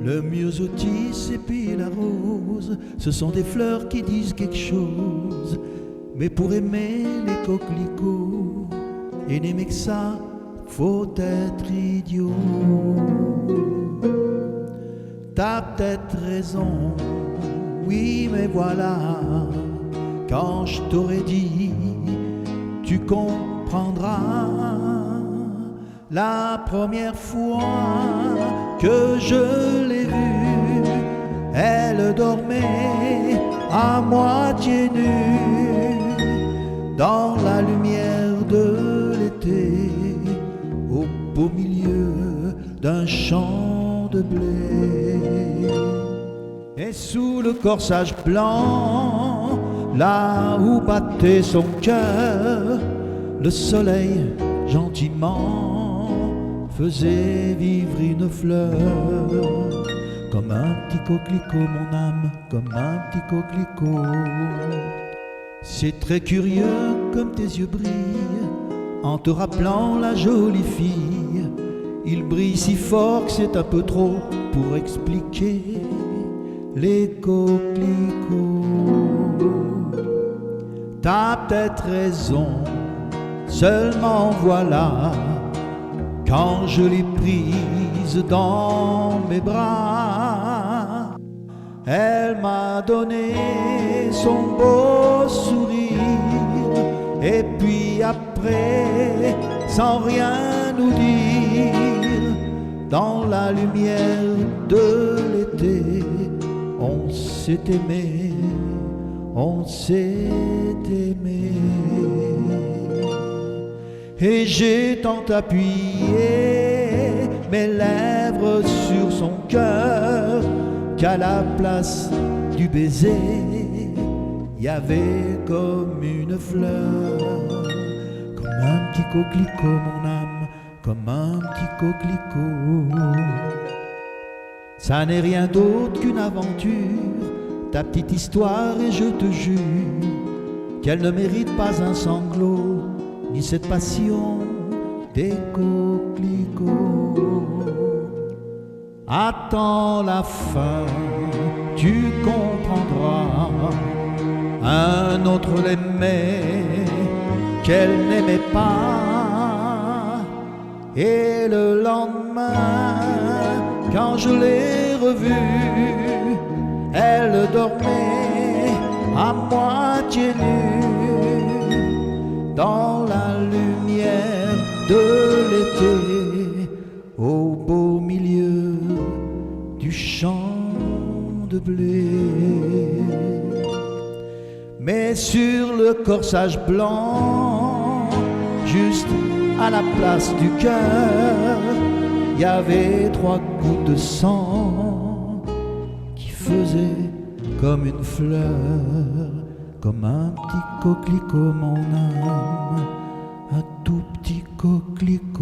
Le myosotis et puis la rose, ce sont des fleurs qui disent quelque chose. Mais pour aimer les coquelicots et n'aimer que ça, faut être idiot. T'as peut-être raison, oui, mais voilà, quand je t'aurais dit, tu comprendras. La première fois que je l'ai vue, elle dormait à moitié nue dans la lumière de l'été, au beau milieu d'un champ de blé. Et sous le corsage blanc, là où battait son cœur, le soleil gentiment faisait vivre une fleur. Comme un petit coquelicot, mon âme, comme un petit coquelicot. C'est très curieux comme tes yeux brillent en te rappelant la jolie fille. Ils brillent si fort que c'est un peu trop pour expliquer les coquelicots. T'as peut-être raison, seulement voilà, quand je l'ai prise dans mes bras, elle m'a donné son beau sourire. Et puis après, sans rien nous dire, dans la lumière de l'été, on s'est aimé, on s'est aimé. Et j'ai tant appuyé mes lèvres sur son cœur qu'à la place du baiser, il y avait comme une fleur. Comme un petit coquelicot, mon âme, comme un petit coquelicot. Ça n'est rien d'autre qu'une aventure, ta petite histoire, et je te jure qu'elle ne mérite pas un sanglot, ni cette passion des coquelicots. Attends la fin, tu comprendras. Un autre l'aimait, qu'elle n'aimait pas. Et le lendemain, quand je l'ai revue, elle dormait à moitié nue dans la lumière de l'été, au beau milieu du champ de blé. Mais sur le corsage blanc, juste à la place du cœur, il y avait 3 gouttes de sang qui faisaient comme une fleur. Comme un petit coquelicot, mon âme, un tout petit coquelicot.